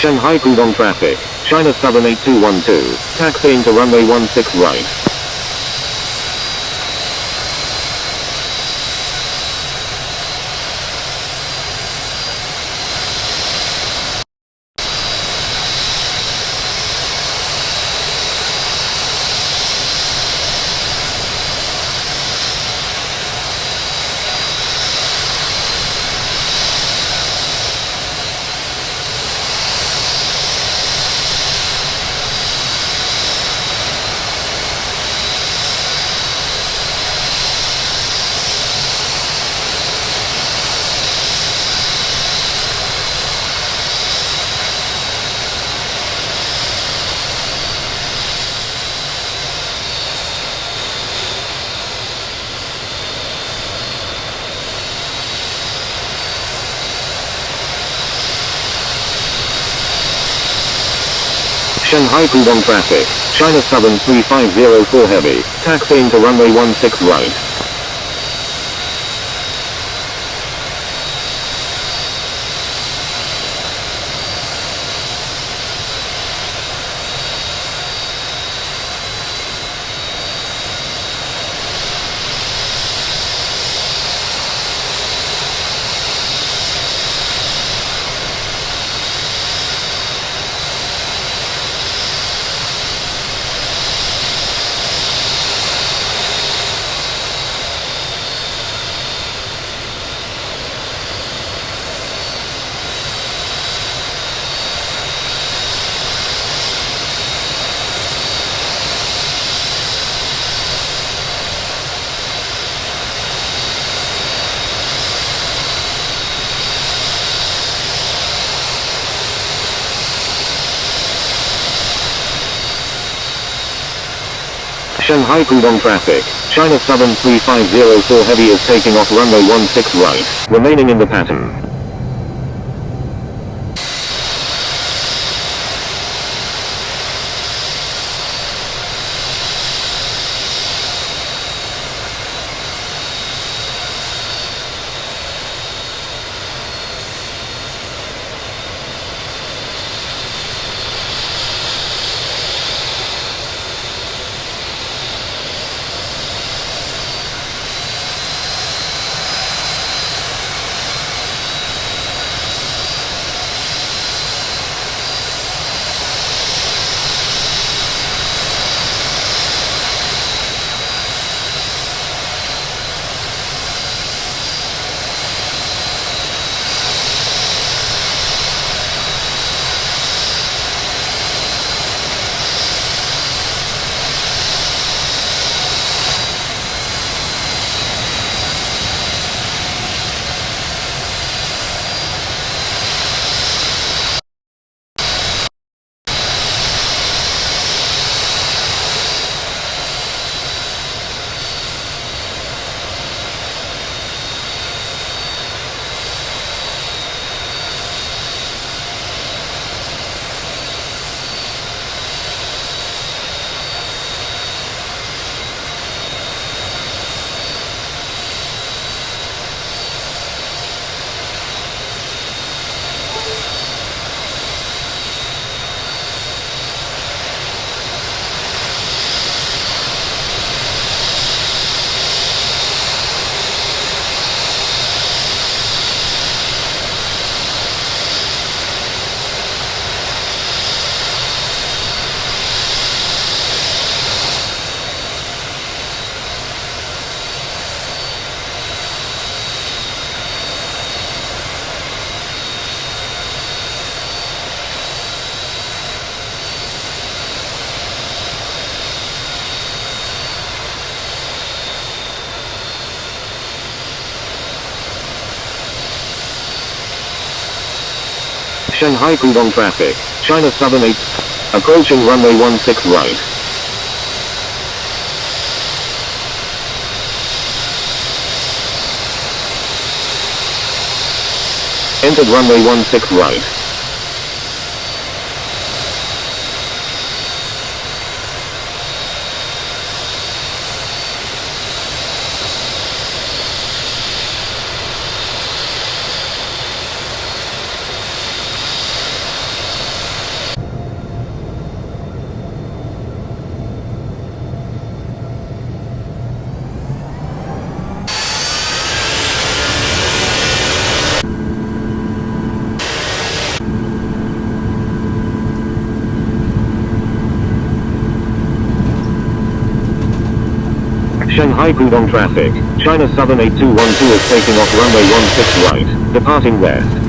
Shanghai Pudong traffic, China Southern 8212, taxiing to runway 16 right. Shanghai Pudong traffic, China Southern 3504 heavy, taxiing to runway 16 right. Shanghai Pudong traffic, China Southern 3504 heavy is taking off runway 16 right, remaining in the pattern. Shanghai Pudong traffic, China Southern 8, approaching runway 16 right. Entered runway 16 right. Shanghai Pudong traffic. China Southern 8212 is taking off runway 16 right, departing west.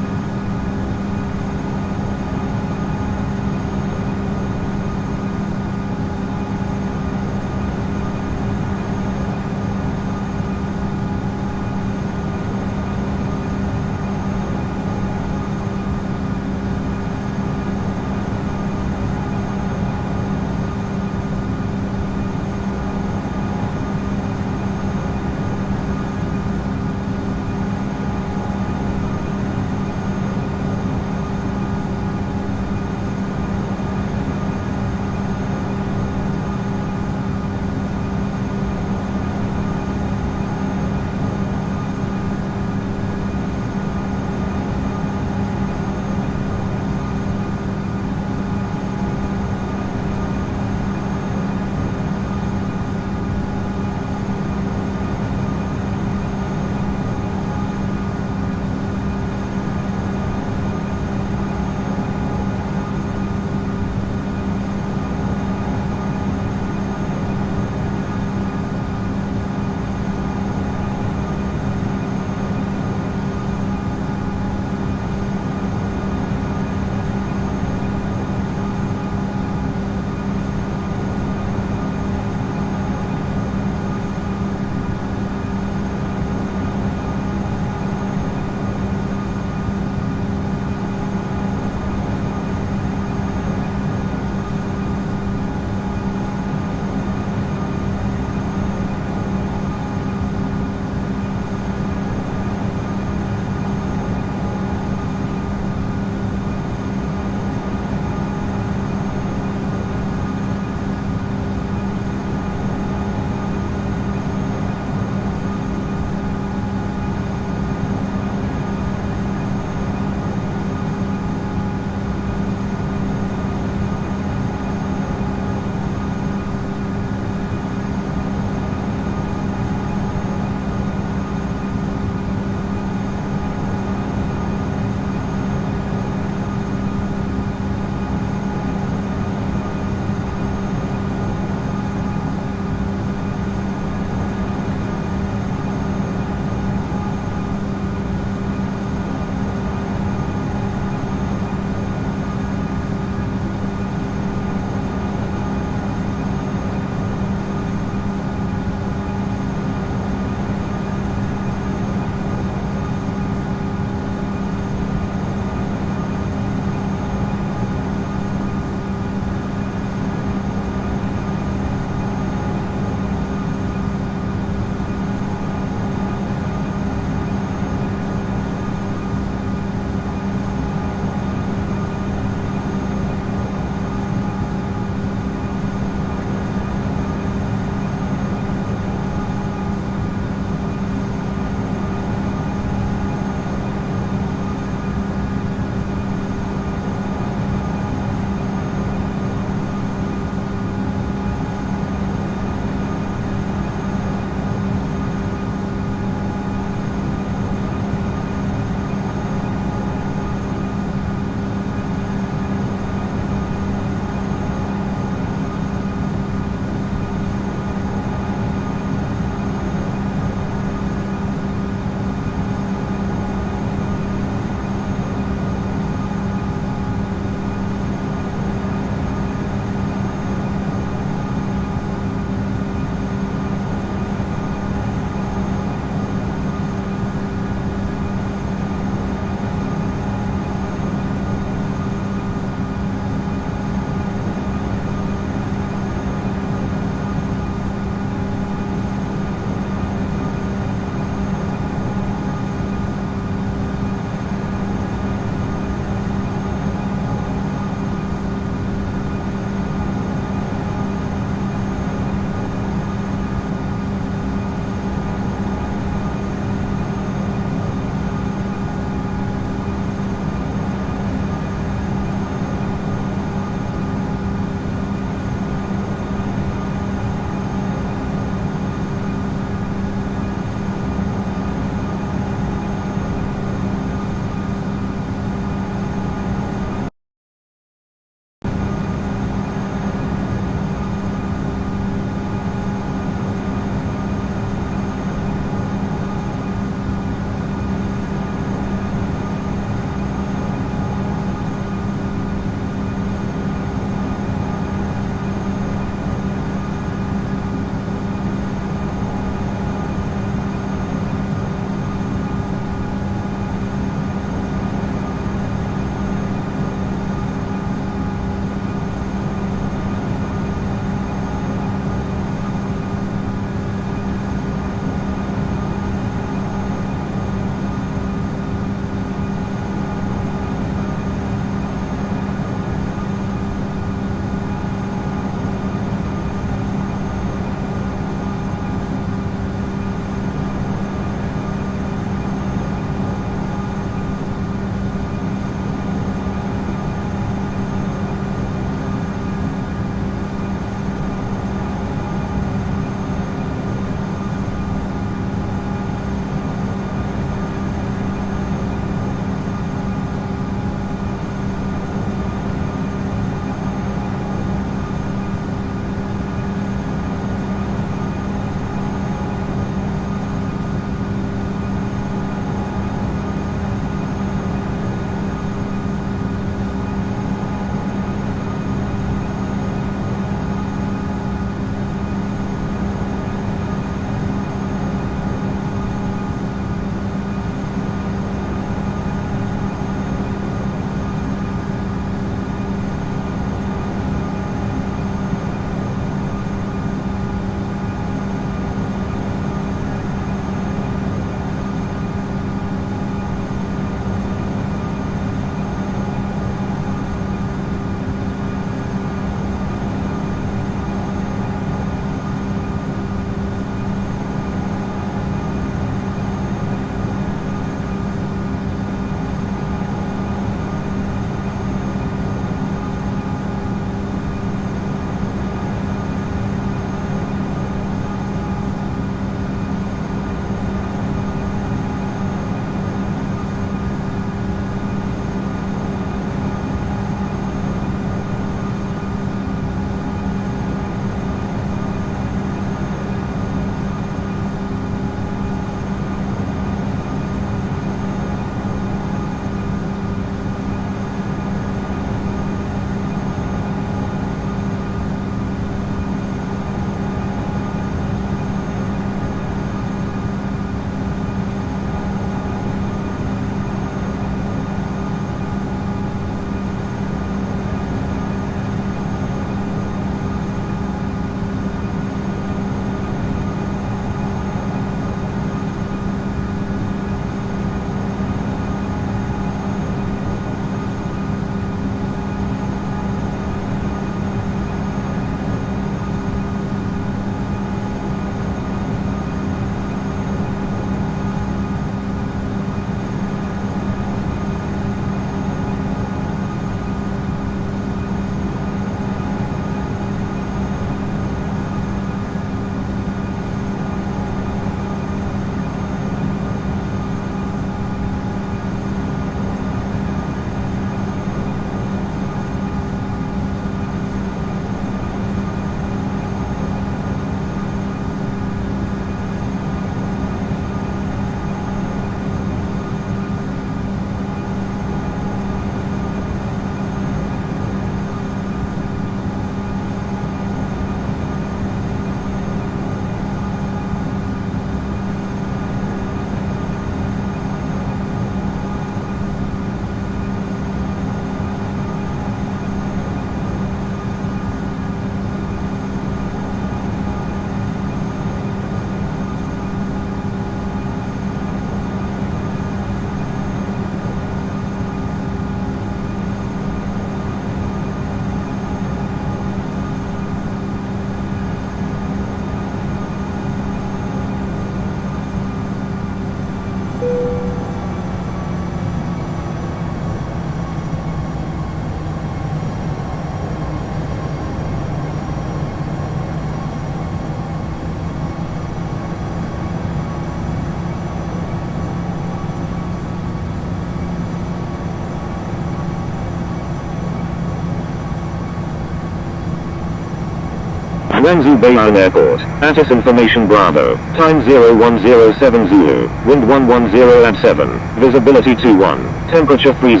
Guangzhou Baiyun Airport, ATIS information Bravo, time 0107 Zulu, wind 110 at 7, visibility 21, temperature 30,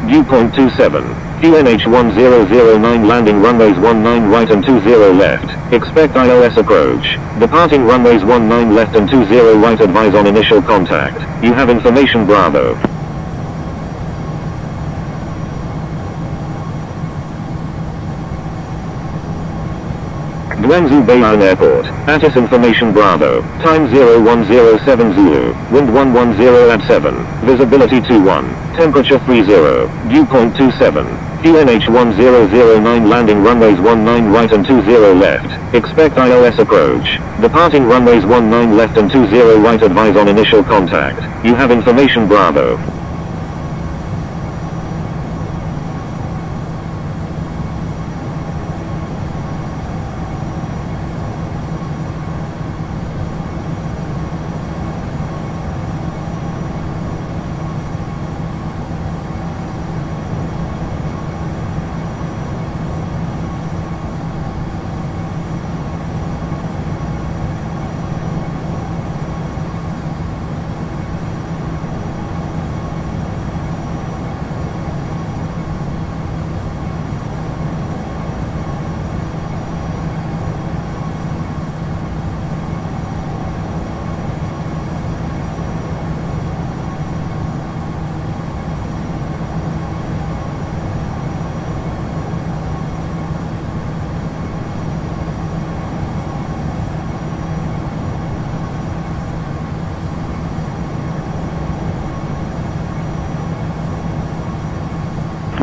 dew point 27, QNH 1009 landing runways 19 right and 20 left, expect ILS approach, departing runways 19 left and 20 right advise on initial contact, you have information Bravo. Guangzhou Baiyun Airport, ATIS information Bravo, time 0107 Zulu, wind 110 at 7, visibility 21, temperature 30, dew point 27, QNH 1009 landing runways 19 right and 20 left, expect ILS approach, departing runways 19 left and 20 right advise on initial contact, you have information Bravo.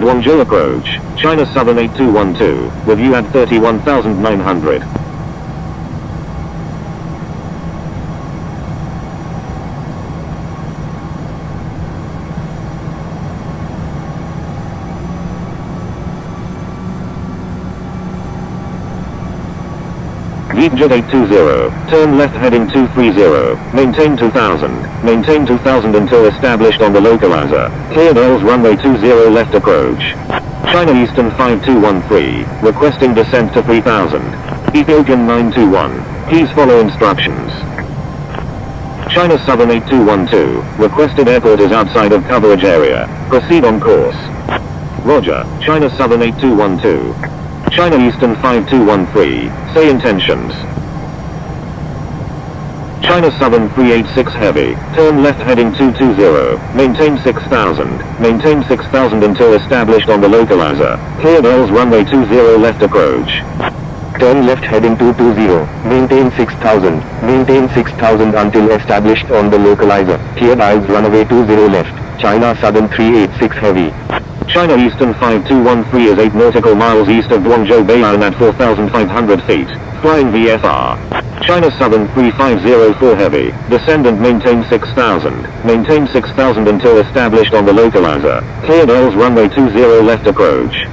Guangzhou approach, China Southern 8212, with you at 31,900. Guangzhou 820, turn left heading 230, maintain 2000, maintain 2000 until established on the localizer, cleared Earls runway 20 left approach. China Eastern 5213, requesting descent to 3000. Ethiopian 921, please follow instructions. China Southern 8212, requested airport is outside of coverage area, proceed on course. Roger, China Southern 8212. China Eastern 5213, say intentions. China Southern 386 heavy, turn left heading 220, maintain 6000 until established on the localizer, cleared Earls runway 20 left approach. Turn left heading 220, maintain 6000 until established on the localizer, cleared Earls runway 20 left, China Southern 386 heavy. China Eastern 5213 is 8 nautical miles east of Guangzhou Baiyun at 4,500 feet, flying VFR. China Southern 3504 heavy, descend and maintain 6000 until established on the localizer, cleared Earls runway 20 left approach.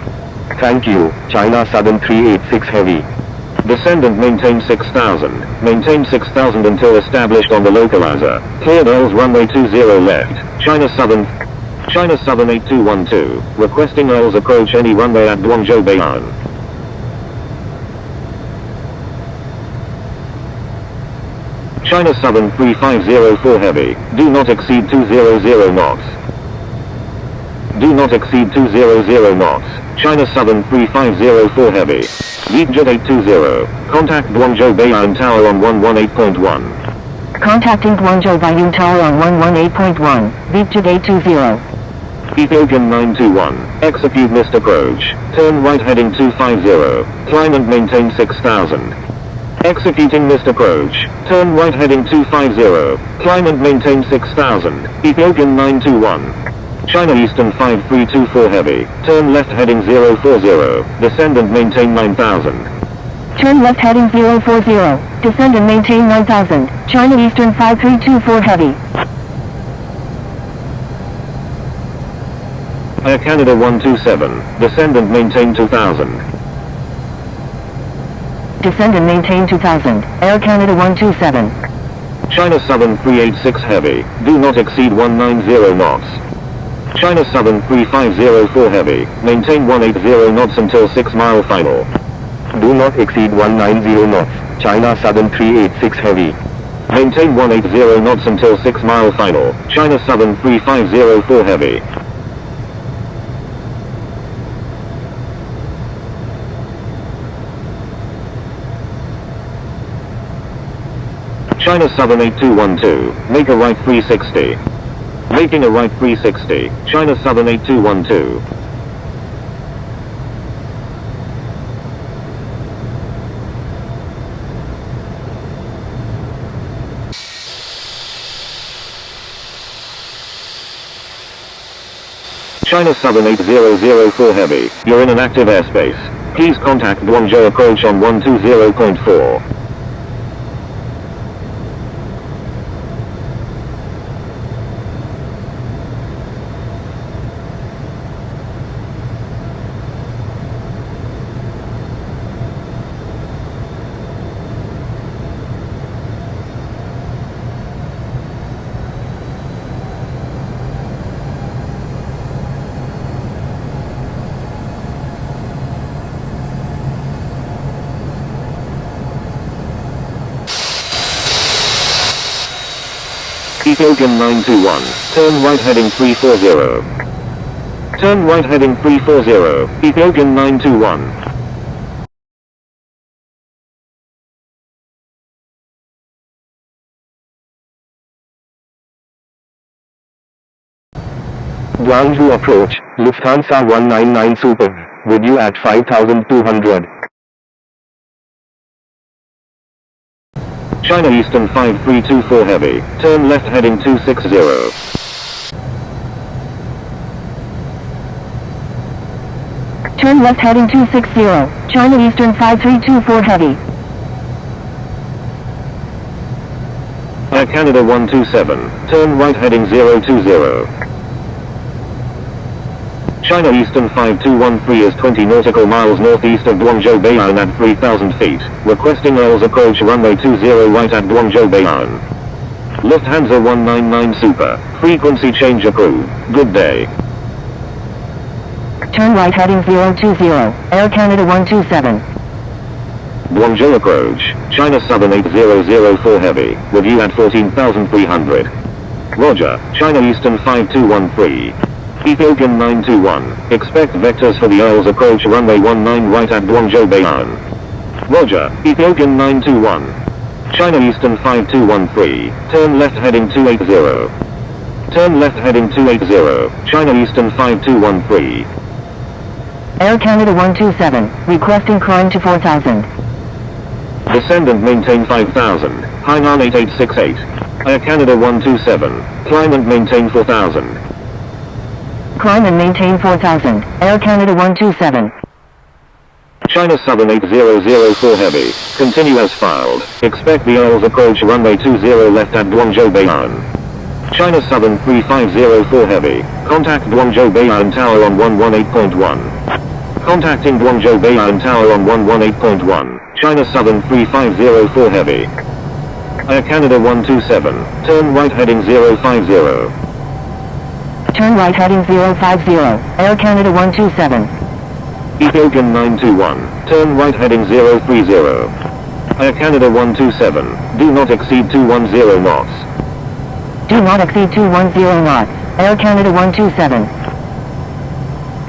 Thank you, China Southern 386 heavy. Descend and maintain 6000 until established on the localizer, cleared Earls runway 20 left, China Southern 8212, requesting Earls approach any runway at Guangzhou Baiyun. China Southern 3504 heavy, do not exceed 200 knots. Do not exceed 200 knots, China Southern 3504 heavy. Guangzhou 820, contact Guangzhou Baiyun Tower on 118.1. Contacting Guangzhou Baiyun Tower on 118.1, Guangzhou 820. Ethiopian 921, execute missed approach, turn right heading 250, climb and maintain 6000. Executing missed approach, turn right heading 250, climb and maintain 6000, Ethiopian 921. China Eastern 5324 heavy, turn left heading 040, descend and maintain 9000. Turn left heading 040, descend and maintain 9000, China Eastern 5324 heavy. Air Canada 127, descend and maintain 2000. Descend and maintain 2000, Air Canada 127. China Southern 386 heavy, do not exceed 190 knots. China Southern 3504 heavy, maintain 180 knots until 6 mile final. Do not exceed 190 knots. China Southern 386 Heavy. Maintain 180 knots until 6 mile final. China Southern 3504 Heavy. China Southern 8212. Make a right 360. Making a right 360. China Southern 8212. China Southern 8004 Heavy, you're in an active airspace. Please contact Guangzhou approach on 120.4. Ethiopian 921, turn right heading 340. Turn right heading 340, Ethiopian 921. Guangzhou approach, Lufthansa 199 Super, with you at 5200. China Eastern 5324 Heavy, turn left heading 260. Turn left heading 260, China Eastern 5324 Heavy. Air Canada 127, turn right heading 020. China Eastern 5213 is 20 nautical miles northeast of Guangzhou Baiyun at 3,000 feet, requesting Earls approach runway 20 right at Guangzhou Baiyun. Lufthansa 199 Super, frequency change approved, good day. Turn right heading 020, Air Canada 127. Guangzhou approach, China Southern 8004 Heavy, with you at 14,300. Roger, China Eastern 5213. Ethiopian 921, expect vectors for the Earls approach runway 19 right at Guangzhou Baiyun. Roger, Ethiopian 921. China Eastern 5213, turn left heading 280. Turn left heading 280, China Eastern 5213. Air Canada 127, requesting climb to 4000. Descend and maintain 5000, Hainan 8868. Air Canada 127, climb and maintain 4000. Climb and maintain 4000, Air Canada 127. China Southern 8004 Heavy, continue as filed. Expect the Earls approach runway 20 left at Guangzhou Baiyun. China Southern 3504 Heavy, contact Guangzhou Baiyun Tower on 118.1. Contacting Guangzhou Baiyun Tower on 118.1, China Southern 3504 Heavy. Air Canada 127, turn right heading 050. Turn right heading 050, Air Canada 127. Ethiopian 921, turn right heading 030. Air Canada 127, do not exceed 210 knots. Do not exceed 210 knots, Air Canada 127.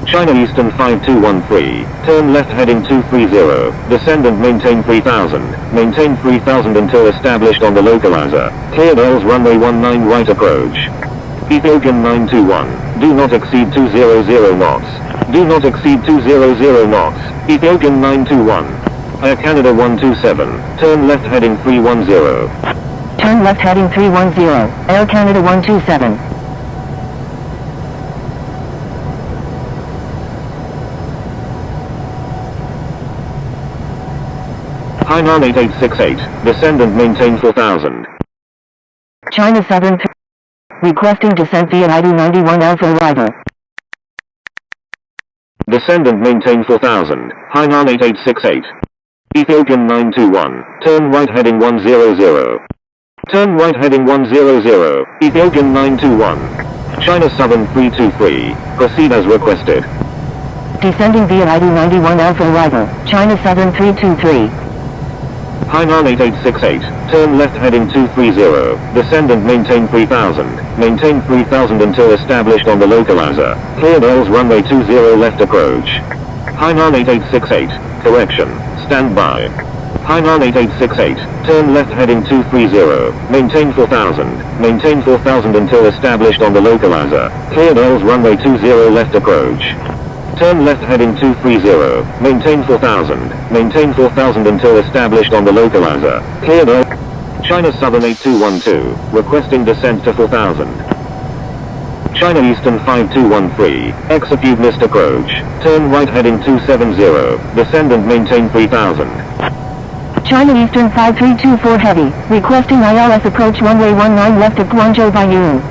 China Eastern 5213, turn left heading 230, descend and maintain 3000, maintain 3000 until established on the localizer, cleared Earls runway 19 right approach. Ethiopian 921, do not exceed 200 knots. Do not exceed 200 knots, Ethiopian 921. Air Canada 127, turn left heading 310. Turn left heading 310, Air Canada 127. Hainan 8868, descend and maintain 4000. China Southern requesting descent via ID 91 Alpha arrival. Descend and maintain 4000, Hainan 8868. Ethiopian 921, turn right heading 100. Turn right heading 100, Ethiopian 921. China Southern 323, proceed as requested. descending via ID 91 Alpha arrival, China Southern 323. Hainan 8868, turn left heading 230, descend and maintain 3000, maintain 3000 until established on the localizer, cleared Earls runway 20 left approach. Hainan 8868, correction, stand by. Hainan 8868, turn left heading 230, maintain 4000 until established on the localizer, cleared Earls runway 20 left approach. Turn left heading 230, maintain 4000 until established on the localizer, cleared Earls. China Southern 8212, requesting descent to 4000. China Eastern 5213, execute missed approach, turn right heading 270, descend and maintain 3000. China Eastern 5324 Heavy, requesting ILS approach runway 19 left at Guangzhou by noon.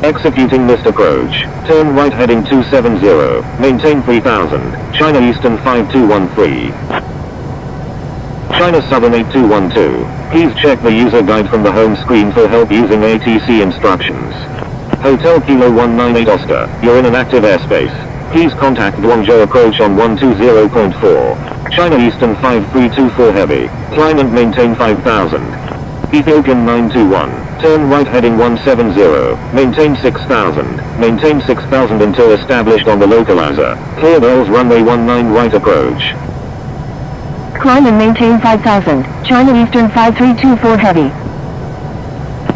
Executing missed approach, turn right heading 270, maintain 3000, China Eastern 5213. China Southern 8212, please check the user guide from the home screen for help using ATC instructions. Hotel Kilo 198 Oscar, you're in an active airspace. Please contact Guangzhou approach on 120.4. China Eastern 5324 Heavy, climb and maintain 5000. Ethiopian 921, turn right heading 170, maintain 6000 until established on the localizer, cleared Earls runway 19 right approach. Climb and maintain 5000, China Eastern 5324 Heavy.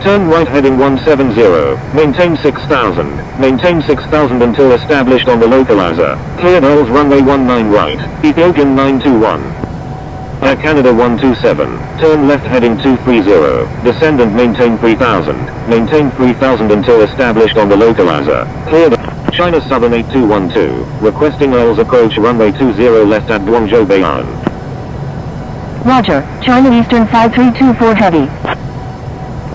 Turn right heading 170, maintain 6000 until established on the localizer, cleared Earls runway 19 right, Ethiopian 921. Air Canada 127, turn left heading 230, descend and maintain 3000 until established on the localizer, cleared. China Southern 8212, requesting Earls approach runway 20 left at Guangzhou Bayan. Roger, China Eastern 5324 Heavy.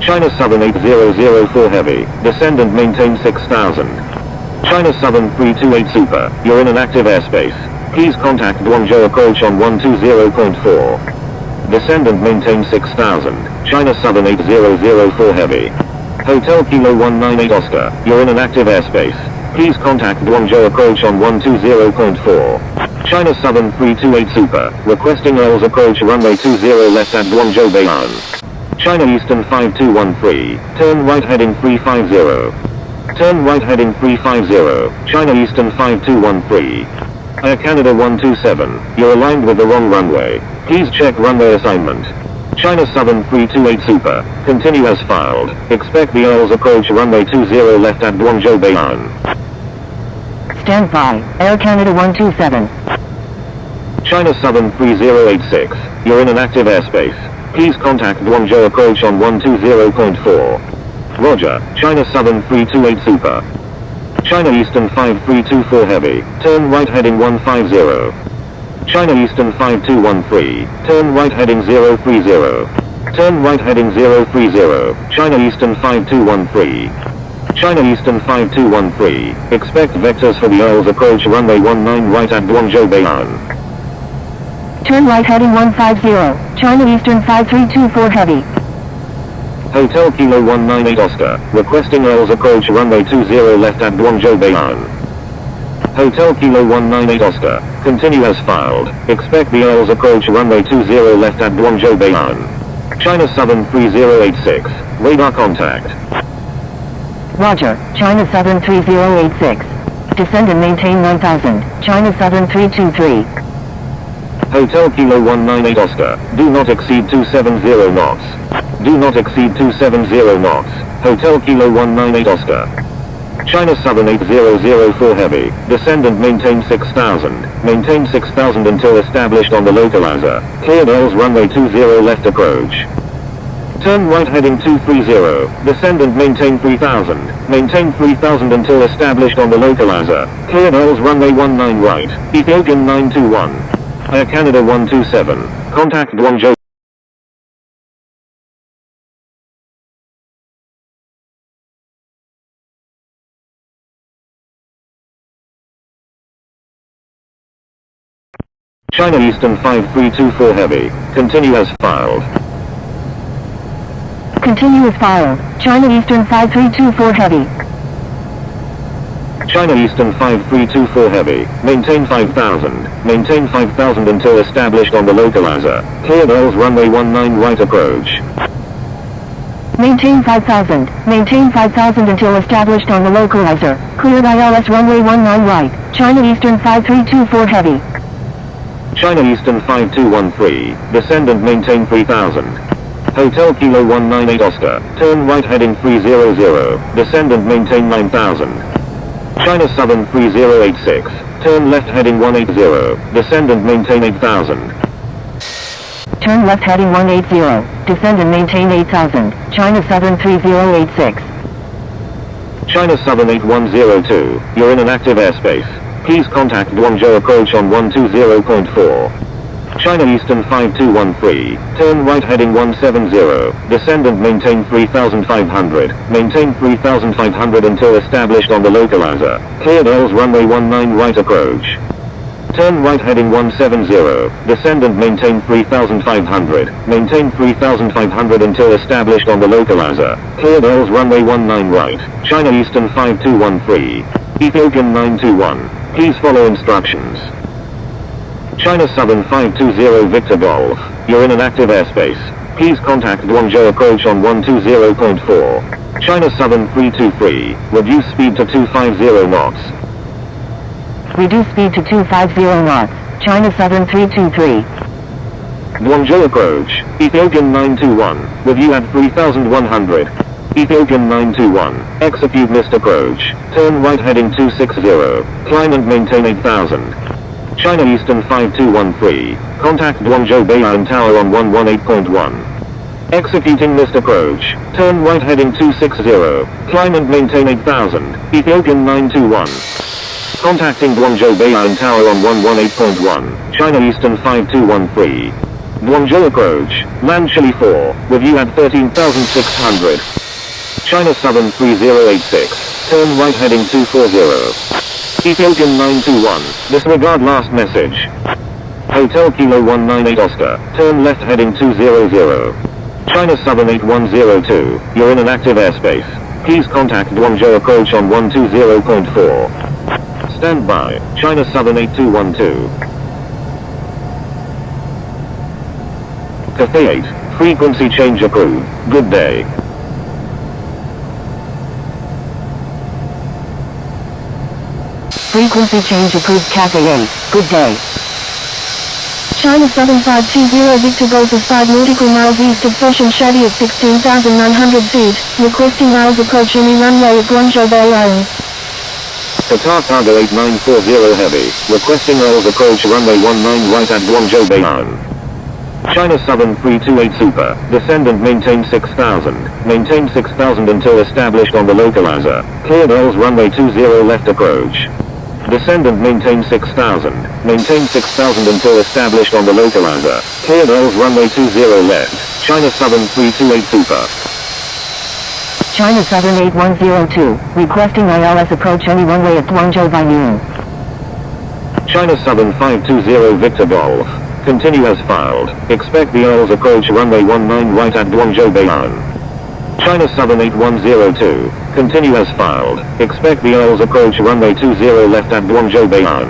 China Southern 8004 Heavy, descend and maintain 6000. China Southern 328 Super, you're in an active airspace. Please contact Guangzhou approach on 120.4. Descend and maintain 6000, China Southern 8004 Heavy. Hotel Kilo 198 Oscar, you're in an active airspace. Please contact Guangzhou approach on 120.4. China Southern 328 Super, requesting Earls approach runway 20 left at Guangzhou Bayan. China Eastern 5213, turn right heading 350. Turn right heading 350, China Eastern 5213. Air Canada 127, you're aligned with the wrong runway. Please check runway assignment. China Southern 328 Super, continue as filed. Expect the Earls approach runway 20 left at Guangzhou Bayan. Stand by, Air Canada 127. China Southern 3086, you're in an active airspace. Please contact Guangzhou approach on 120.4. Roger, China Southern 328 Super. China Eastern 5324 Heavy, turn right heading 150. China Eastern 5213, turn right heading 030. Turn right heading 030, China Eastern 5213. China Eastern 5213, expect vectors for the Earls approach runway 19 right at Guangzhou Bayan. Turn right heading 150, China Eastern 5324 Heavy. Hotel Kilo 198 Oscar, requesting Earls approach runway 20 left at Guangzhou Bayan. Hotel Kilo 198 Oscar, continue as filed. Expect the Earls approach runway 20 left at Guangzhou Bayan. China Southern 3086, radar contact. Roger, China Southern 3086. Descend and maintain 9000, China Southern 323. Hotel Kilo 198 Oscar, do not exceed 270 knots. Do not exceed 270 knots. Hotel Kilo 198 Oscar. China Southern 8004 Heavy, descend and maintain 6000. Maintain 6000 until established on the localizer. Cleared Earls runway 20 left approach. Turn right heading 230, descend and maintain 3000. Maintain 3000 until established on the localizer. Cleared Earls runway 19 right, Ethiopian 921. Air Canada 127, contact Guangzhou. China Eastern 5324 Heavy, continue as filed. Continue as filed, China Eastern 5324 Heavy. China Eastern 5324 Heavy, maintain 5000, maintain 5000 until established on the localizer. Cleared Earls runway 19 right approach. Maintain 5000 until established on the localizer. Cleared ILS runway 19 right, China Eastern 5324 Heavy. China Eastern 5213, descend and maintain 3000. Hotel Kilo 198 Oscar, turn right heading 300, descend and maintain 9000. China Southern 3086, turn left heading 180, descend and maintain 8000. Turn left heading 180, descend and maintain 8000, China Southern 3086. China Southern 8102, you're in an active airspace. Please contact Guangzhou approach on 120.4. China Eastern 5213, turn right heading 170, descend and maintain 3500, maintain 3500 until established on the localizer. Cleared Earls runway 19 right approach. Turn right heading 170, descend and maintain 3500, maintain 3500 until established on the localizer. Cleared Earls runway 19 right, China Eastern 5213, Ethiopian 921, please follow instructions. China Southern 520 Victor Golf, you're in an active airspace. Please contact Guangzhou approach on 120.4. China Southern 323, reduce speed to 250 knots. Reduce speed to 250 knots, China Southern 323. Guangzhou approach, Ethiopian 921, with you at 3100. Ethiopian 921, execute missed approach, turn right heading 260, climb and maintain 8000. China Eastern 5213, contact Guangzhou Baiyun Tower on 118.1. Executing missed approach, turn right heading 260, climb and maintain 8000, Ethiopian 921. Contacting Guangzhou Baiyun Tower on 118.1, China Eastern 5213. Guangzhou approach, land Chile 4, with you at 13,600. China Southern 3086, turn right heading 240. Ethiopian 921, disregard last message. Hotel Kilo 198 Oscar, turn left heading 200. China Southern 8102, you're in an active airspace. Please contact Guangzhou approach on 120.4. Stand by, China Southern 8212. Cathay 8, frequency change approved, good day. Frequency change approved Cathay 8, good day. China Southern 520 Victor Golf is 5 nautical miles east of Shanghai at 16,900 feet, requesting miles approach any runway at Guangzhou Airlines. Qatar Cargo 8940 Heavy, requesting Earls approach runway 19 right at Guangzhou Baiyun. China Southern 328 Super, descend and maintain 6000, maintain 6000 until established on the localizer. Cleared Earls runway 20 left approach. Descend and maintain 6000, maintain 6000 until established on the localizer. Cleared Earls runway 20 left, China Southern 328 Super. China Southern 8102, requesting ILS approach any runway at Guangzhou Baiyun. China Southern 520 Victor Golf, continue as filed, expect the Earls approach runway 19 right at Guangzhou Baiyun. China Southern 8102, continue as filed, expect the Earls approach runway 20 left at Guangzhou Baiyun.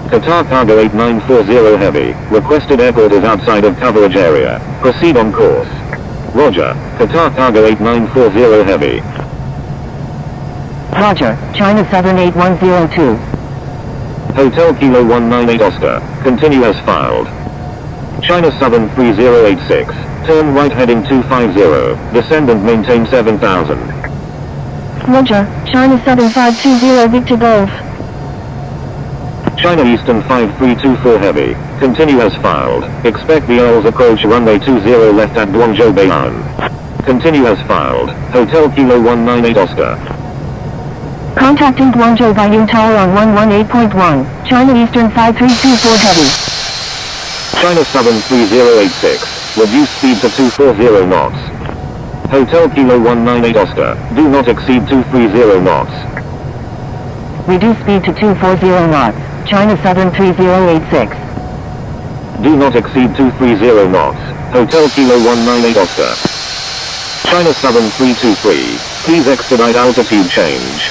Qatar Cargo 8940 Heavy, requested airport is outside of coverage area, proceed on course. Roger, Qatar Cargo 8940 Heavy. Roger, China Southern 8102. Hotel Kilo 198 Oscar, continue as filed. China Southern 3086, turn right heading 250, descend and maintain 7000. Roger, China Southern 520 Victor Golf. China Eastern 5324 Heavy, continue as filed, expect the Earls approach runway 20 left at Guangzhou Baiyun. Continue as filed, Hotel Kilo 198 Oscar. Contacting Guangzhou Baiyun Tower on 118.1, China Eastern 5324 Heavy. China Southern 3086, reduce speed to 240 knots. Hotel Kilo 198 Oscar, do not exceed 230 knots. Reduce speed to 240 knots, China Southern 3086. Do not exceed 230 knots, Hotel Kilo 198 Oscar. China Southern 323, please expedite altitude change.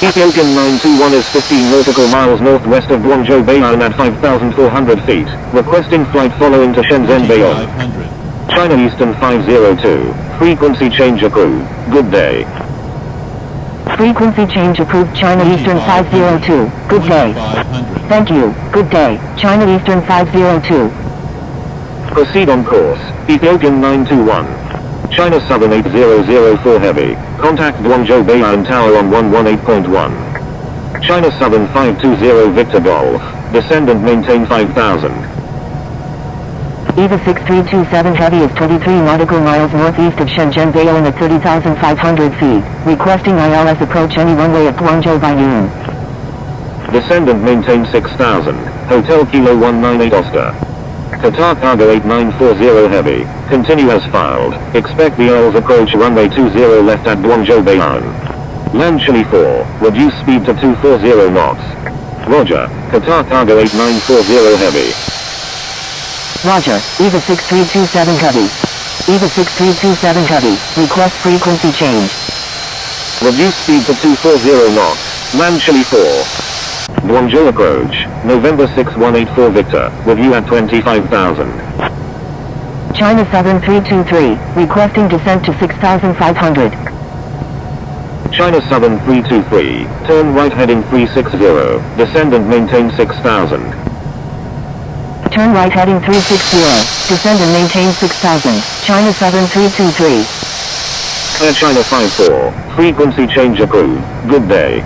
Ethiopian 921 is 15 nautical miles northwest of Guangzhou Bayan at 5,400 feet, requesting flight following to Shenzhen Bayan. 500. China Eastern 502, frequency change approved, good day. Frequency change approved. China Eastern 502. Good day. 500. Thank you. Good day. China Eastern 502. Proceed on course, Ethiopian 921. China Southern 8004 Heavy, contact Guangzhou Bayan Tower on 118.1. China Southern 520 Victor Golf, descend and maintain 5,000. EVA 6327 Heavy is 23 nautical miles northeast of Shenzhen Bayan at 30,500 feet, requesting ILS approach any runway at Guangzhou Bayan. Descend and maintain 6,000, Hotel Kilo 198 Oscar. Qatar Cargo 8940 Heavy, continue as filed, expect the ILS approach runway 20 left at Guangzhou Bayan. Land Chile 4, reduce speed to 240 knots. Roger, Qatar Cargo 8940 Heavy. Roger, EVA 6327 Heavy. EVA 6327 Heavy, request frequency change. Reduce speed to 240 knots, land Chile 4. Guangzhou approach, November 6184 Victor, with you at 25,000. China Southern 323, requesting descent to 6,500. China Southern 323, turn right heading 360, descend and maintain 6,000. Turn right heading 360, descend and maintain 6,000, China Southern 323. Air China 54, frequency change approved, good day.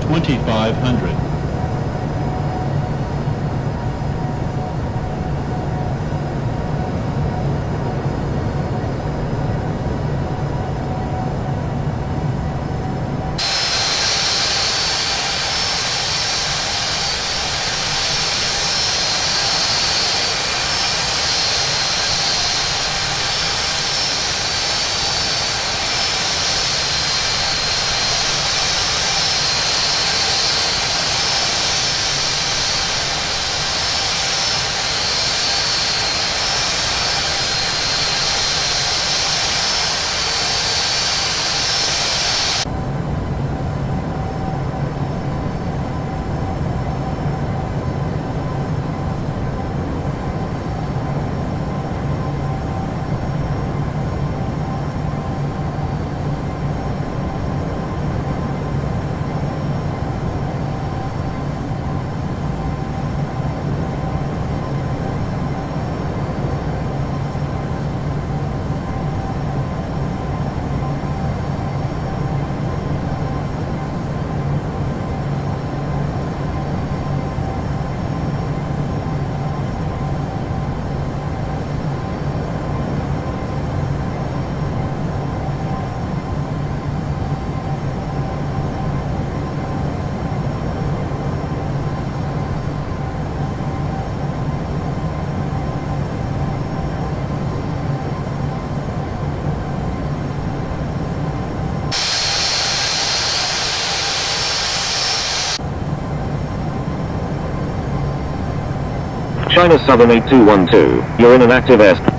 $2,500. China Southern 8212, you're in an active airspace.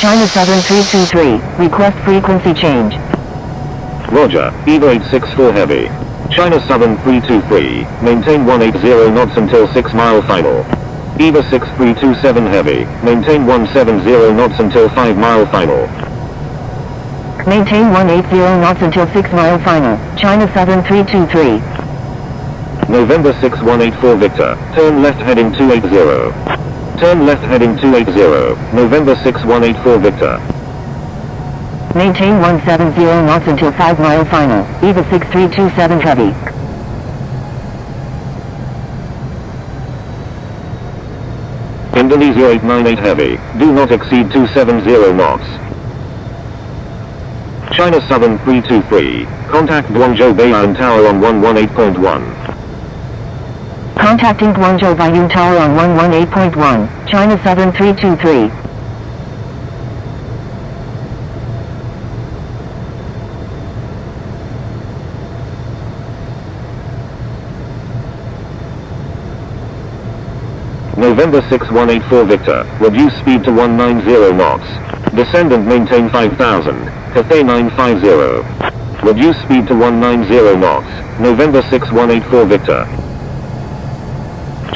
China Southern 323, request frequency change. Roger, EVA 864 Heavy. China Southern 323, maintain 180 knots until 6 mile final. EVA 6327 Heavy, maintain 170 knots until 5 mile final. Maintain 180 knots until 6 mile final, China Southern 323. November 6184 Victor, turn left heading 280. Turn left heading 280, November 6184 Victor. Maintain 170 knots until 5 mile final, EVA 6327 Heavy. Indonesia 898 Heavy, do not exceed 270 knots. China Southern 323, contact Guangzhou Baiyun Tower on 118.1. Contacting Guangzhou Baiyun Tower on 118.1, China Southern 323. November 6184 Victor, reduce speed to 190 knots. Descend and maintain 5000, Cathay 950. Reduce speed to 190 knots, November 6184 Victor.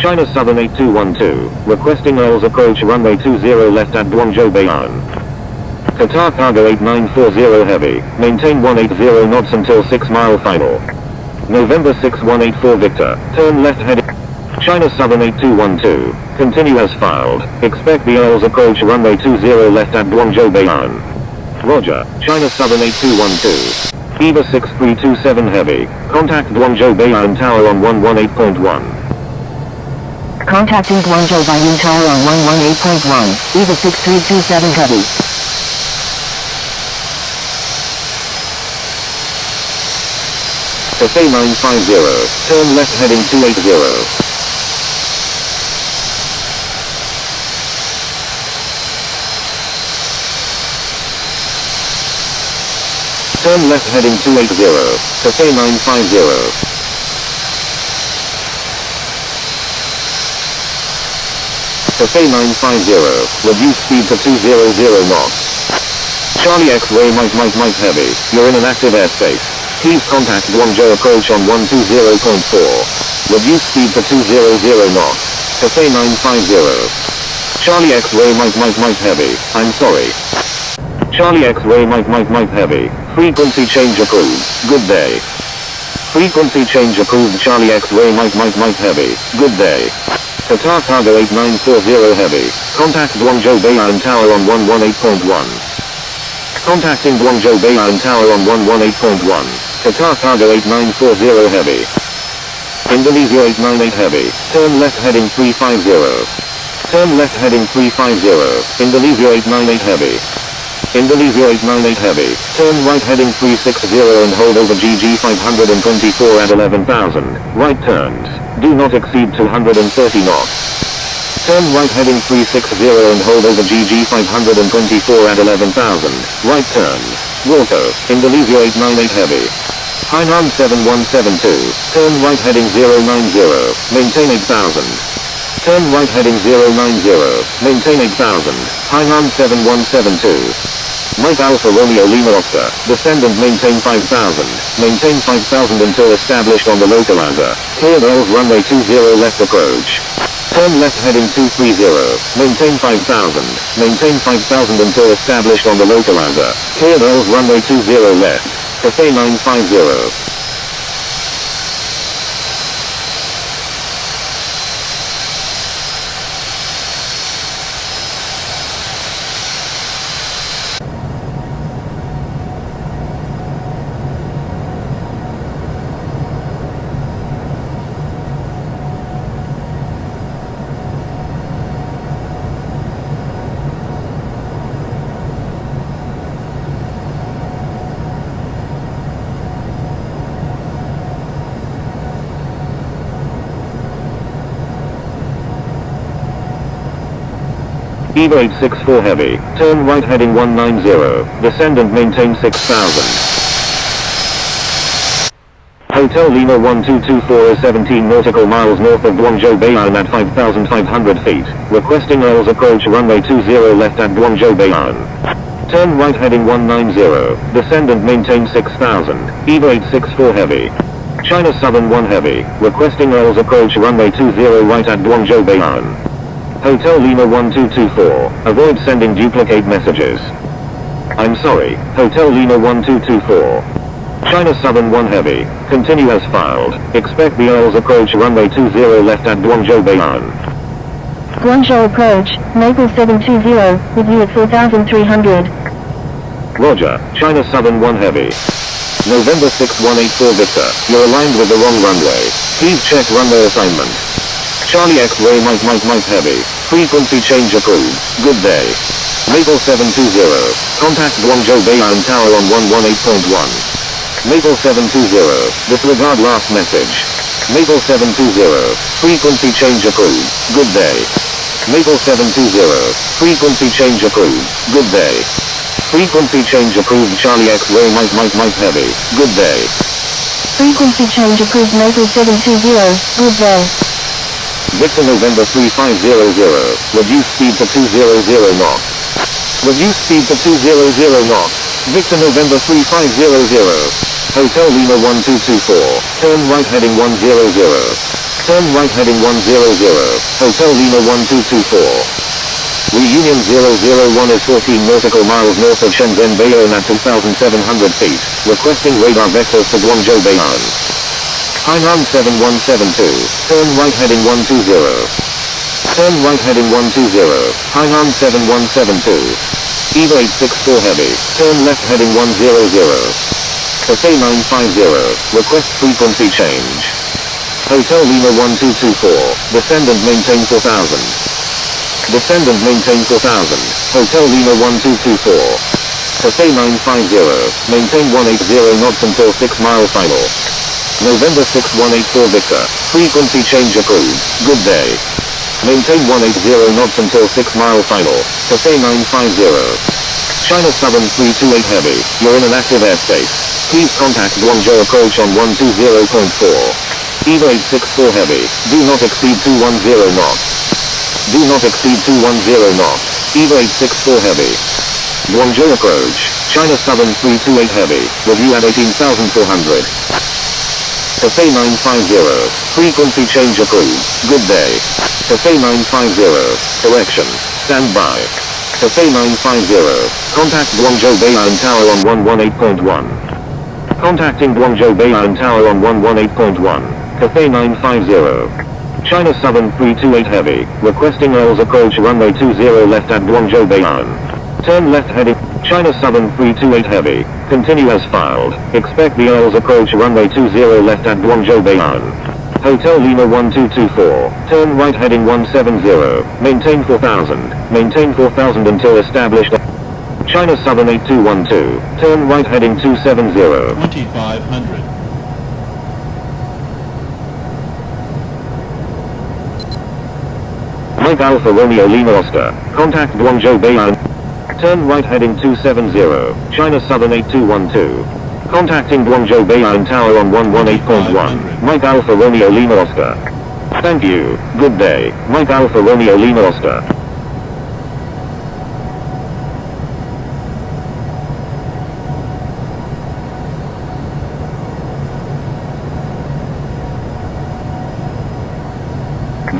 China Southern 8212, requesting Earls approach runway 20 left at Guangzhou Baiyun. Qatar Cargo 8940 Heavy, maintain 180 knots until 6 mile final. November 6184 Victor, turn left heading. China Southern 8212, continue as filed, expect the Earls approach runway 20 left at Guangzhou Baiyun. Roger, China Southern 8212. EVA 6327 Heavy, contact Guangzhou Baiyun Tower on 118.1. Contacting Guangzhou Baiyun Tower on 118.1, EVA 6327 Heavy. Cathay 950, turn left heading 280. Turn left heading 280, Cathay 950. Cathay 950, reduce speed to 200 knots. Charlie X-Ray Mike Heavy, you're in an active airspace. Please contact Guangzhou approach on 120.4. Reduce speed to 200 knots. Cathay 950. Charlie X-Ray Mike Heavy, I'm sorry. Charlie X-Ray Mike Heavy, frequency change approved, good day. Frequency change approved Charlie X-Ray Mike Heavy, good day. Qatar Cargo 8940 Heavy, contact Guangzhou Baiyun Tower on 118.1. Contacting Guangzhou Baiyun Tower on 118.1, Qatar Cargo 8940 Heavy. Indonesia 898 Heavy, turn left heading 350. Turn left heading 350, Indonesia 898 Heavy. Indonesia 898 Heavy, turn right heading 360 and hold over GG 524 at 11,000, right turns, do not exceed 230 knots. Turn right heading 360 and hold over GG 524 at 11,000, right turns, Water, Indonesia 898 Heavy. Hainan 7172, turn right heading 090, maintain 8,000. Turn right heading 090, maintain 8,000, Hainan 7172. Mike Alpha Romeo Lima Oscar, descend and maintain 5,000, maintain 5,000 until established on the localizer, clear Earls runway 20 left approach. Turn left heading 230, maintain 5,000, maintain 5,000 until established on the localizer, clear Earls runway 20 left, Cathay 950. EVA 864 Heavy, turn right heading 190, descend and maintain 6,000. Hotel Lima 1224 is 17 nautical miles north of Guangzhou Baiyun at 5,500 feet. Requesting Earls approach runway 20 left at Guangzhou Baiyun. Turn right heading 190. Descend and maintain 6,000. EVA 864 heavy. China Southern 1 heavy. Requesting Earls approach runway 20 right at Guangzhou Baiyun. Hotel Lima 1224. Avoid sending duplicate messages. I'm sorry. Hotel Lima 1224. China Southern 1 heavy. Continue as filed. Expect the Earls approach runway 20 left at Guangzhou Baiyun. Guangzhou approach, Maple 720, with you at 4,300. Roger. China Southern 1 heavy. November 6184 Victor. You're aligned with the wrong runway. Please check runway assignment. Charlie X-ray Mike heavy. Frequency change approved. Good day. Maple 720. Contact Guangzhou Baiyun Tower on 118.1. Maple 720. Disregard last message. Maple 720. Frequency change approved. Good day. Maple 720. Frequency change approved. Good day. Frequency change approved Charlie X-ray Mike heavy. Good day. Frequency change approved Maple 720, good day. Victor November 3500. Reduce speed to 200 knots. Reduce speed to 200 knots. Victor November 3500. Hotel Lima 1224. Turn right heading 100. Turn right heading 100. Hotel Lima 1224. Reunion 001 is 14 nautical miles north of Shenzhen Baiyun at 2,700 feet. Requesting radar vectors to Guangzhou Baiyun. Hainan 7172. Turn right heading 120. Turn right heading 120. Hainan 7172. EVA 864 heavy. Turn left heading 100. Cathay 950. Request frequency change. Hotel Lima 1224. Descend and maintain 4,000. Descend and maintain 4,000. Hotel Lima 1224. Cathay 950. Maintain 180 knots until 6 mile final. November 6184 Victor. Frequency change approved. Good day. Maintain 180 knots until 6 mile final. Cathay 950. China Southern 328 heavy. You're in an active airspace. Please contact Guangzhou approach on 120.4. EVA 864 heavy. Do not exceed 210 knots. Do not exceed 210 knots. EVA 864 heavy. Guangzhou approach. China Southern 328 heavy. Review at 18,400. Cathay 950. Frequency change approved. Good day. Cathay 950. Correction. Stand by. Cathay 950. Contact Guangzhou Baiyun Tower on 118.1. Contacting Guangzhou Baiyun Tower on 118.1. Cathay 950. China Southern 328 heavy. Requesting Earls approach runway 20 left at Guangzhou Baiyun. Turn left heading. China Southern 328 heavy. Continue as filed. Expect the Earls approach runway 20 left at Guangzhou Baiyun. Hotel Lima 1224. Turn right heading 170. Maintain 4,000. Maintain 4,000 until established. China Southern 8212. Turn right heading 270. 2,500. Mike Alpha Romeo Lima Oscar. Contact Guangzhou Baiyun. Turn right heading 270. China Southern 8212. Contacting Guangzhou Baiyun Tower on 118.1. Mike Alpha Romeo Lima Oscar. Thank you. Good day. Mike Alpha Romeo Lima Oscar.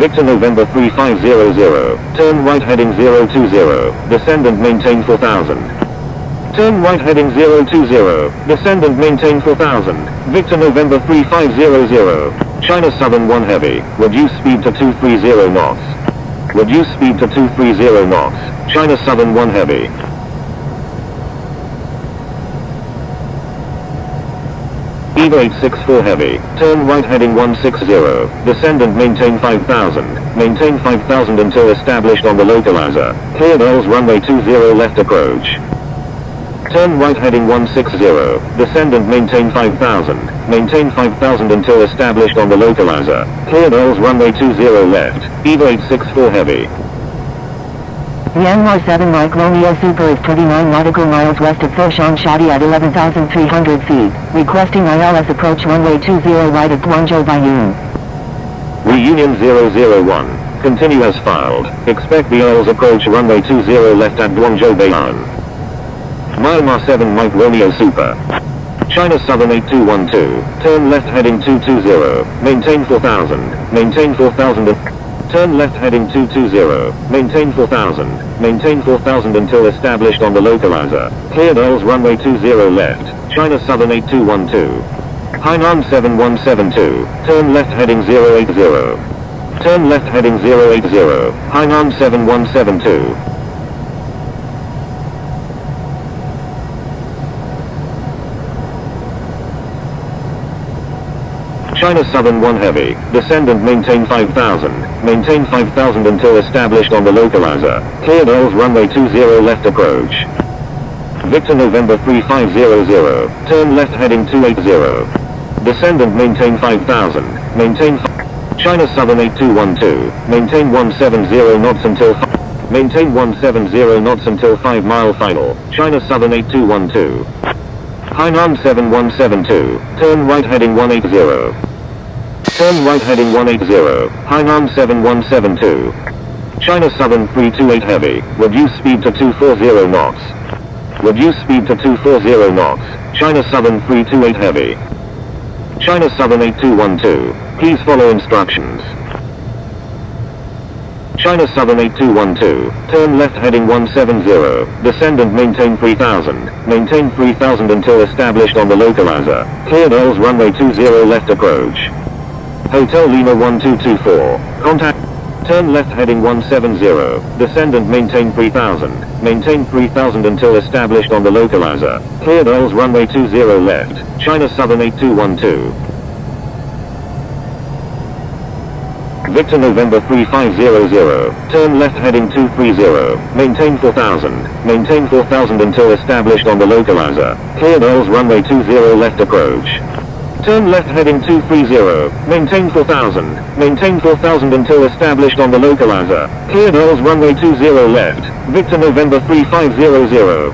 Victor November 3500. Turn right heading 020. Descend and maintain 4,000. Turn right heading 020. Descend and maintain 4,000. Victor November 3500. China Southern 1 heavy. Reduce speed to 230 knots. Reduce speed to 230 knots. China Southern 1 heavy. EVA 864 heavy. Turn right heading 160. Descend and maintain 5,000. Maintain 5,000 until established on the localizer. Cleared Earls runway 20 left approach. Turn right heading 160. Descend and maintain 5,000. Maintain 5,000 until established on the localizer. Cleared Earls runway 20 left. EVA 864 heavy. Myanmar 7 Mike Romeo Super is 29 nautical miles west of Foshan Shadi at 11,300 feet, requesting ILS approach runway 20 right at Guangzhou by noon. Reunion 001. Continue as filed. Expect the ILS approach runway 20 left at Guangzhou Bayan. Myanmar 7 Mike Romeo Super. China Southern 8212. Turn left heading 220. Maintain 4000. Maintain 4000 and... Turn left heading 220. Maintain 4000. Maintain 4000 until established on the localizer. Cleared ILS runway 20 left. China Southern 8212. Hainan 7172. Turn left heading 080. Turn left heading 080. Hainan 7172. China Southern 1 Heavy. Descend and maintain 5000. Maintain 5000 until established on the localizer. Cleared ILS runway 20 left approach. Victor November 3500. Turn left heading 280. Descend and maintain 5000. Maintain China Southern 8212. Maintain 170 knots until maintain 170 knots until 5 mile final. China Southern 8212. Hainan 7172. Turn right heading 180. Turn right heading 180. Hainan 7172. China Southern 328 Heavy. Reduce speed to 240 knots. Reduce speed to 240 knots. China Southern 328 Heavy. China Southern 8212. Please follow instructions. China Southern 8212. Turn left heading 170. Descend and maintain 3000. Maintain 3000 until established on the localizer. Cleared ILS runway 20 left approach. Hotel Lima 1224. Contact. Turn left heading 170. Descend and maintain 3000. Maintain 3000 until established on the localizer. Cleared ILS runway 20 left. China Southern 8212. Victor November 3500. Turn left heading 230. Maintain 4000. Maintain 4000 until established on the localizer. Cleared ILS runway 20 left approach. Turn left heading 230. Maintain 4000. Maintain 4000 until established on the localizer. Cleared ILS runway 20 left. Victor November 3500.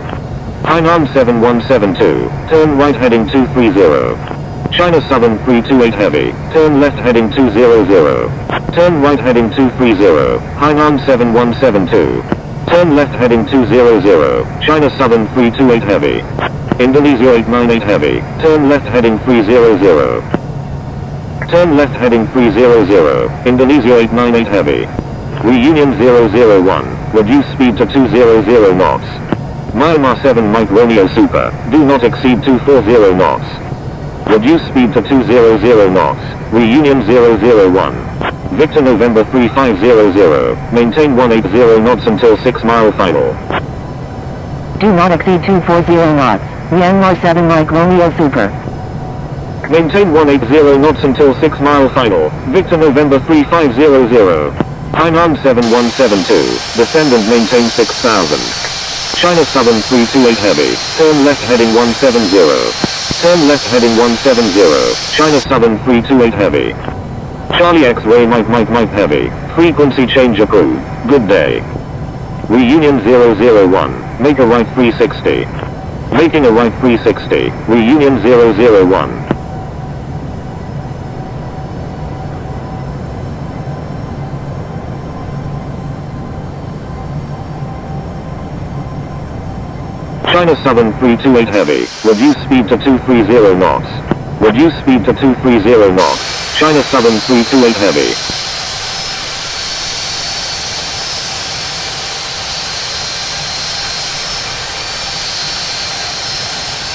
Hainan 7172. Turn right heading 230. China Southern 328 Heavy. Turn left heading 200. Turn right heading 230. Hainan 7172. Turn left heading 200. China Southern 328 Heavy. Indonesia 898 Heavy. Turn left heading 300. Turn left heading 300. Indonesia 898 Heavy. Reunion 001. Reduce speed to 200 knots. Myanmar 7 Mike Romeo Super. Do not exceed 240 knots. Reduce speed to 200 knots. Reunion 001. Victor November 3500. Maintain 180 knots until 6 mile final. Do not exceed 240 knots. Myanmar 7 Mike Romeo Super. Maintain 180 knots until 6 mile final. Victor November 3500. Hainan 7172. Descend and maintain 6000. China Southern 328 Heavy. Turn left heading 170. Turn left heading 170. China Southern 328 Heavy. Charlie X-Ray Mike Heavy. Frequency change approved. Good day. Reunion 001. Make a right 360. Making a right 360. Reunion 001. China Southern 328 Heavy. Reduce speed to 230 knots. Reduce speed to 230 knots. China Southern 328 Heavy.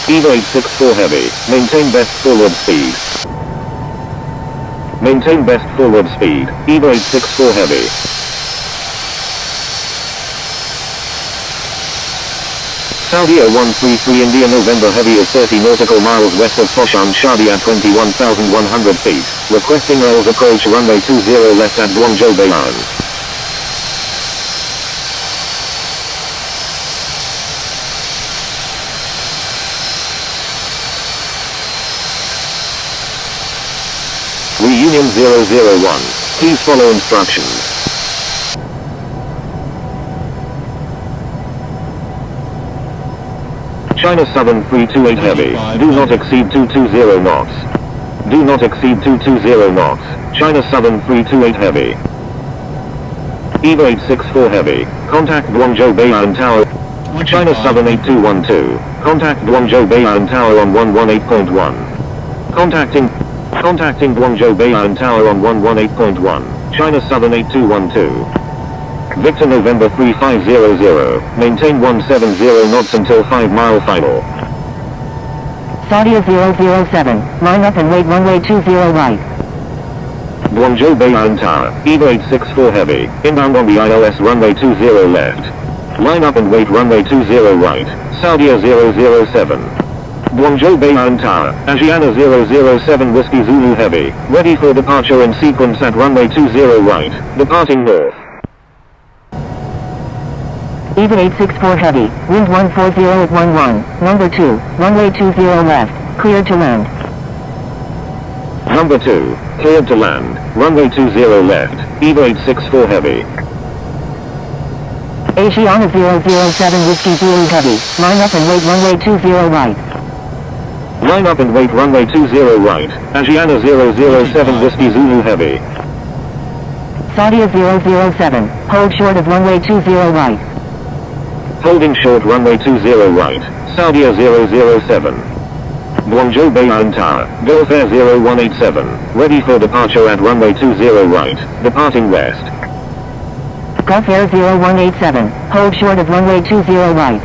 EVA 864 Heavy. Maintain best forward speed. Maintain best forward speed. EVA 864 Heavy. Saudi 133 India November Heavy is 30 nautical miles west of Foshan Shadi at 21,100 feet. Requesting ILS approach runway 20 left at Guangzhou Bayan. Reunion 001. Please follow instructions. China Southern 328 Heavy. Do not exceed 220 knots. Do not exceed 220 knots. China Southern 328 Heavy. EVA 864 Heavy. Contact Guangzhou Baiyuan Tower. China Southern 8212. Contact Guangzhou Baiyuan Tower on 118.1. Contacting Guangzhou Baiyuan Tower on 118.1. China Southern 8212. Victor November 3500. Maintain 170 knots until 5 mile final. Saudia 007. Line up and wait runway 20 right. Guangzhou Baiyuan Tower. EVA 864 Heavy. Inbound on the ILS runway 20 left. Line up and wait runway 20 right. Saudia 007. Guangzhou Baiyuan Tower. Asiana 007 Whiskey Zulu Heavy. Ready for departure in sequence at runway 20 right. Departing north. EVA 864 Heavy. Wind 140 at 11. Number 2. Runway 20 left. Cleared to land. Number 2. Cleared to land. Runway 20 left. EVA 864 Heavy. Asiana 007 Whiskey Zulu Heavy. Line up and wait runway 20 right. Line up and wait runway 20 right. Asiana 007 Whiskey Zulu Heavy. Saudia 007. Hold short of runway 20 right. Holding short runway 20 right. Saudia 007. Guangzhou Baiyuan Tower. Gulf Air 0187. Ready for departure at runway 20 right. Departing west. Gulf Air 0187. Hold short of runway 20 right.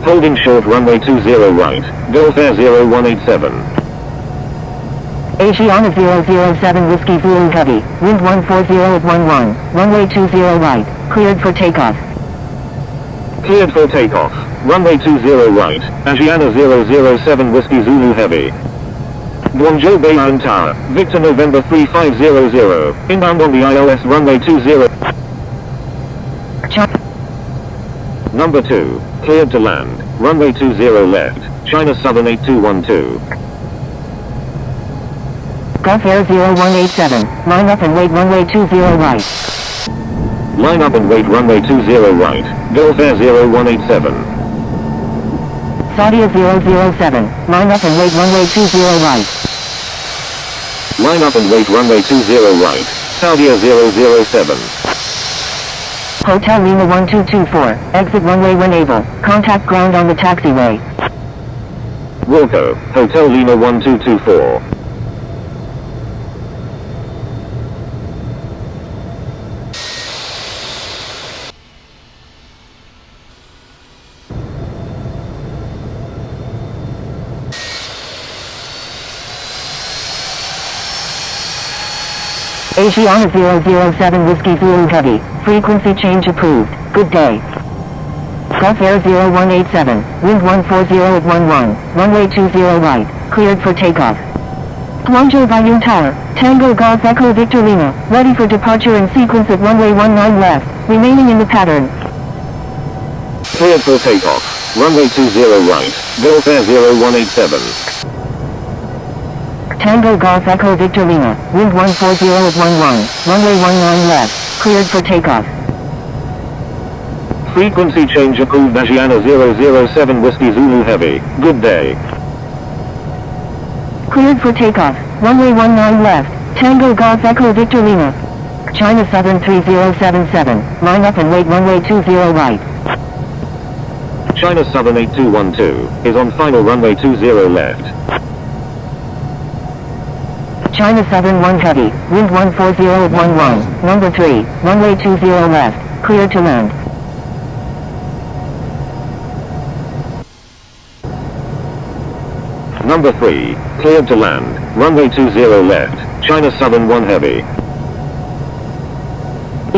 Holding short runway 20 right. Gulf Air 0187. Asiana 007 Whiskey Zulu Heavy. Wind 140 at 11. Runway 20 right. Cleared for takeoff. Cleared for takeoff. Runway 20 right. Asiana 007 Whiskey Zulu Heavy. Guangzhou Baiyuan Tower. Victor November 3500. Inbound on the ILS runway 20. Number 2. Cleared to land. Runway 20 left. China Southern 8212. Gulf Air 0187. Line up and wait runway 20 right. Line up and wait runway 20 right. Gulf Air 0187. Saudia 007. Line up and wait runway 20 right. Line up and wait runway 20 right. Saudia 007. Hotel Lima 1224. Exit runway when able. Contact ground on the taxiway. Wilco. Hotel Lima 1224. Asiana 007 Whiskey Zulu Heavy. Frequency change approved. Good day. Gulf Air 0187. Wind 140 at 11. Runway 20 right. Cleared for takeoff. Guangzhou Baiyuan Tower. Tango Golf Echo Victor Lima. Ready for departure in sequence at runway 19 left. Remaining in the pattern. Cleared for takeoff. Runway 20 right. Gulf Air 0187. Tango Golf Echo Victor Lima. Wind 140 at 11. Runway 19 left. Cleared for takeoff. Frequency change approved. Asiana 007 Whiskey Zulu Heavy. Good day. Cleared for takeoff. Runway 19 left. Tango Golf Echo Victor Lima. China Southern 3077. Line up and wait runway 20 right. China Southern 8212 is on final runway 20 left. China Southern 1 Heavy. Wind 140 at 11. Number 3. Runway 20 left. Clear to land. Number 3. Cleared to land. Runway 20 left. China Southern 1 Heavy.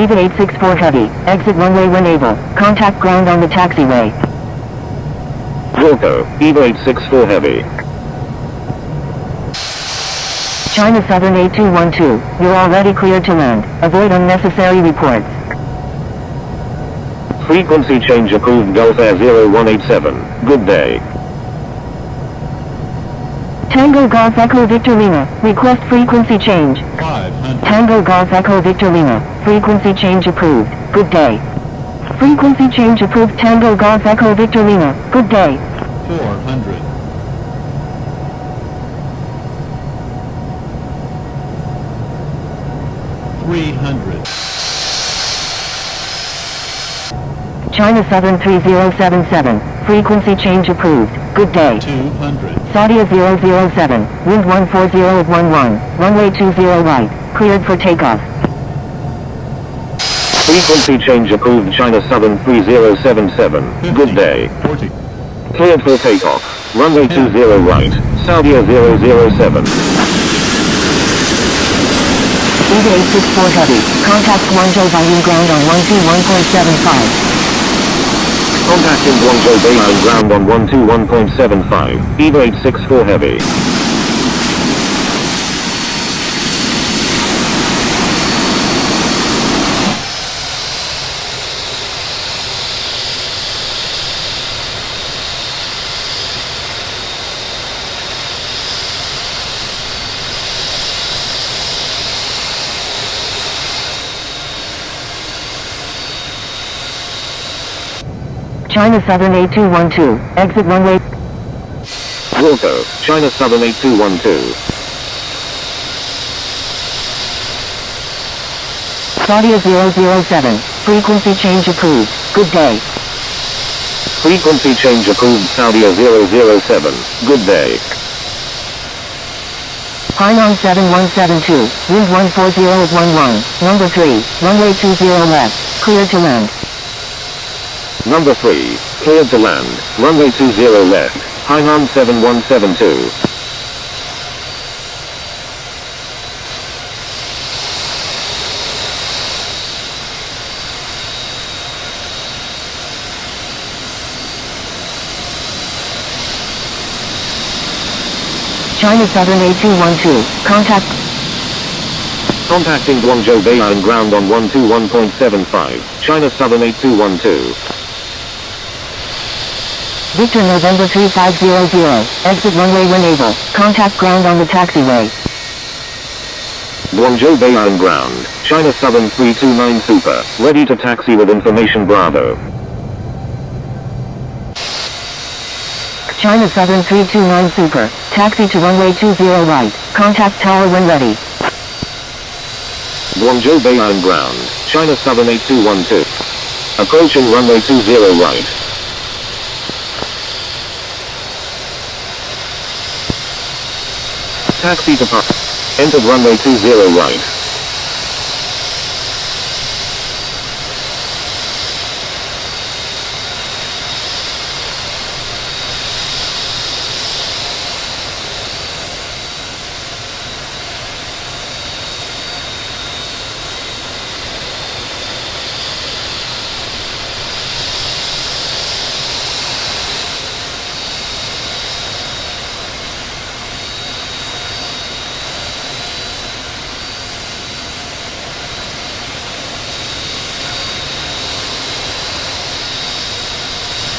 EVA 864 Heavy. Exit runway when able. Contact ground on the taxiway. Wilco. EVA 864 Heavy. China Southern 8212. You're already cleared to land. Avoid unnecessary reports. Frequency change approved. Gulf Air 0187. Good day. Tango Golf Echo Victor Lima. Request frequency change. 500. Tango Golf Echo Victor Lima. Frequency change approved. Good day. Frequency change approved. Tango Golf Echo Victor Lima. Good day. 400. China Southern 3077. Frequency change approved. Good day. 200. Saudia 007. Wind 140 at 11. Runway 20 right. Cleared for takeoff. Frequency change approved. China Southern 3077. 50. Good day. 40. Cleared for takeoff. Runway 20 right. Saudia 007. Eva 864 Heavy. Contact Guangzhou volume ground on 121.75. Contacting Guangzhou Bayline ground on 121.75. Eva 864 Heavy. China Southern 8212. Exit runway. Wilco, China Southern 8212. Saudia 007. Frequency change approved. Good day. Frequency change approved. Saudia 007. Good day. Hainan 7172. Wind 140 at 11. Number 3. Runway 20 left. Clear to land. Number 3, cleared to land. Runway 20 left. Hainan 7172. China Southern 8212. Contacting Guangzhou Bayline ground on 121.75. China Southern 8212. Victor November 3500. Exit runway when able. Contact ground on the taxiway. Guangzhou Bayline ground. China Southern 329 Super. Ready to taxi with information Bravo. China Southern 329 Super. Taxi to runway 20 right. Contact tower when ready. Guangzhou Bayline ground. China Southern 8212. Approaching runway 20 right. Taxi to park. Entered runway 20 right.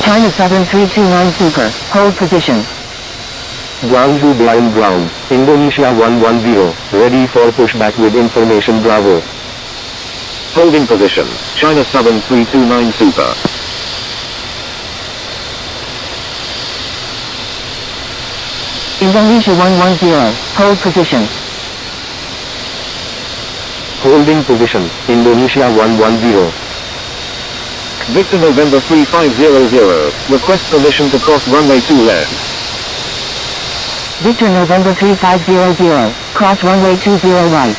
China Southern 329 Super. Hold position. Guangzhou Blind ground. Indonesia 110. Ready for pushback with information Bravo. Holding position. China Southern 329 Super. Indonesia 110. Hold position. Holding position. Indonesia 110. Victor November 3500. Request permission to cross runway 2 left. Victor November 3500. Cross runway 20 right.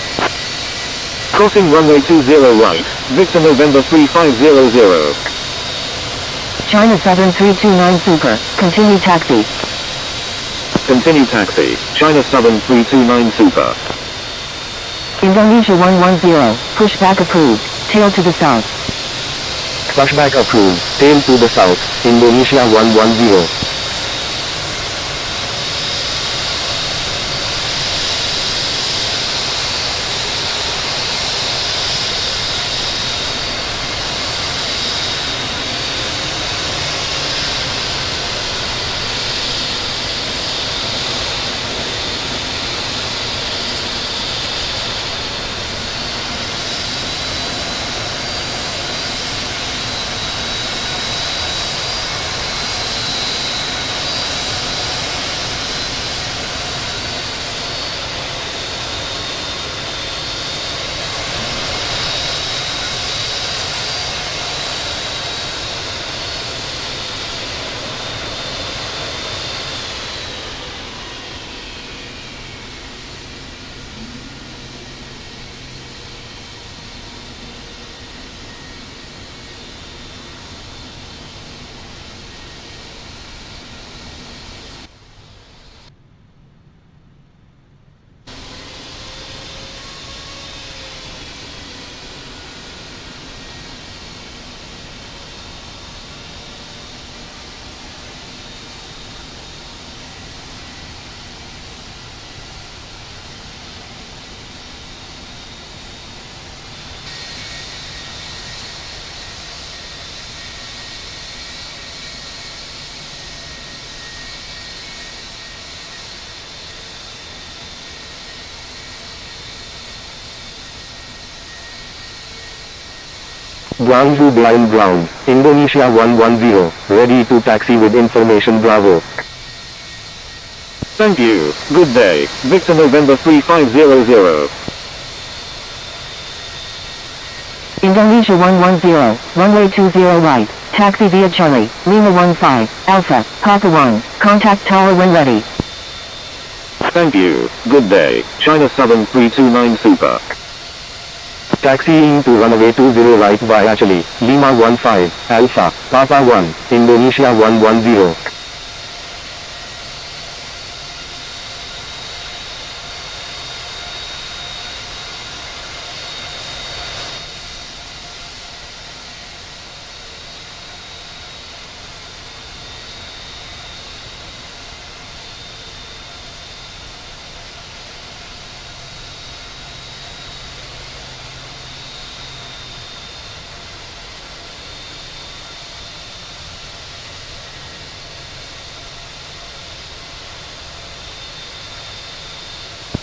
Crossing runway 20 right. Victor November 3500. China Southern 329 Super. Continue taxi. Continue taxi. China Southern 329 Super. Indonesia 110. Pushback approved. Tail to the south. Pushback approved. Tail to the south. Indonesia 110. Guangzhou blind ground, Indonesia 110, ready to taxi with information Bravo. Thank you, good day, Victor November 3500. Indonesia 110, runway 20 right, taxi via Charlie, Lima 15, Alpha, Papa 1, contact tower when ready. Thank you, good day, China Southern 329 Super. Taxiing to runway 20 right via Charlie, Lima 15, Alpha, Papa 1, Indonesia 110.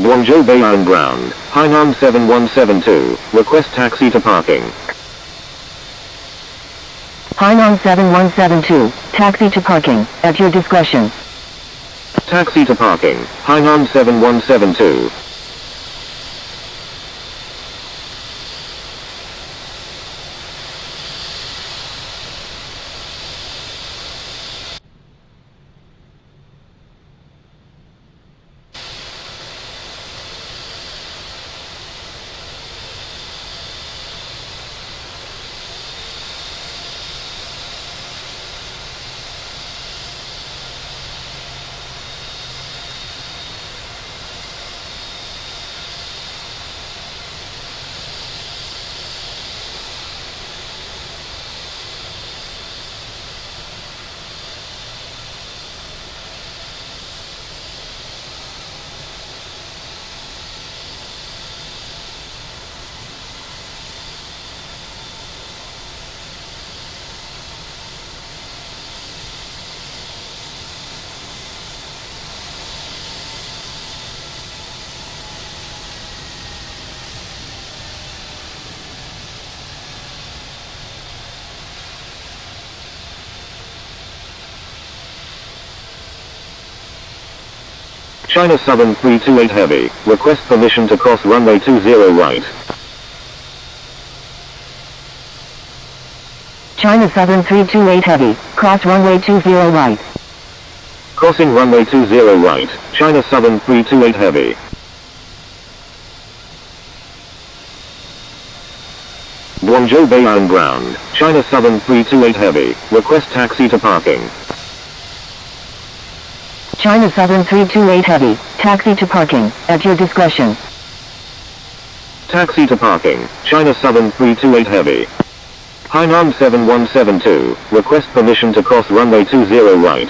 Guangzhou Baiyang Ground, Hainan 7172, request taxi to parking. Hainan 7172, taxi to parking, at your discretion. Taxi to parking, Hainan 7172. China Southern 328 Heavy, request permission to cross runway 20 right. China Southern 328 Heavy, cross runway 20 right. Crossing runway 20 right, China Southern 328 Heavy. Guangzhou Baiyang Ground, China Southern 328 Heavy, request taxi to parking. China Southern 328 Heavy, taxi to parking, at your discretion. Taxi to parking, China Southern 328 Heavy. Hainan 7172, request permission to cross runway 20 right.